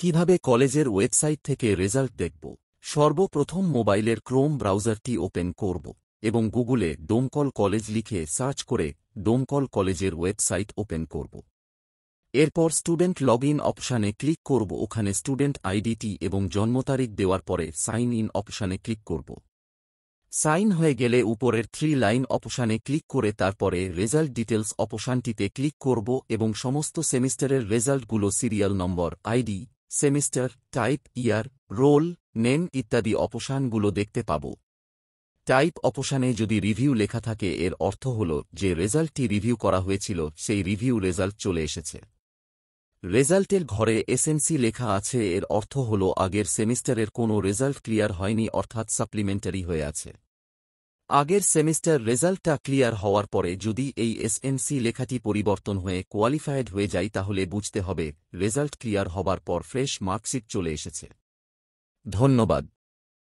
কিভাবে কলেজের ওয়েবসাইট থেকে রেজাল্ট দেখব? সর্বপ্রথম মোবাইলের ক্রোম ব্রাউজারটি ওপেন করব এবং গুগলে ডোমকল কলেজ লিখে সার্চ করে ডোমকল কলেজের ওয়েবসাইট ওপেন করব। এরপর স্টুডেন্ট লগইন অপশানে ক্লিক করব। ওখানে স্টুডেন্ট আইডিটি এবং জন্মতারিখ দেওয়ার পরে সাইন ইন অপশানে ক্লিক করব। সাইন হয়ে গেলে উপরের 3 লাইন অপশানে ক্লিক করে তারপরে রেজাল্ট ডিটেলস অপশানটিতে ক্লিক করব এবং সমস্ত সেমিস্টারের রেজাল্টগুলো serial number, ID, semester, type, year, roll, name ইত্যাদি অপশানগুলো দেখতে পাব। টাইপ অপশানে যদি রিভিউ লেখা থাকে এর অর্থ হল যে রেজাল্টটি রিভিউ করা হয়েছিল সেই রিভিউ রেজাল্ট চলে এসেছে। রেজাল্টের ঘরে এসএনসি লেখা আছে এর অর্থ হল আগের সেমিস্টারের কোনো রেজাল্ট ক্লিয়ার হয়নি অর্থাৎ সাপ্লিমেন্টারি হয়ে আছে। আগের সেমিস্টার রেজাল্টটা ক্লিয়ার হওয়ার পরে যদি এই এসএনসি লেখাটি পরিবর্তন হয়ে কোয়ালিফায়েড হয়ে যায় তাহলে বুঝতে হবে রেজাল্ট ক্লিয়ার হবার পর ফ্রেশ মার্কশিট চলে এসেছে। ধন্যবাদ।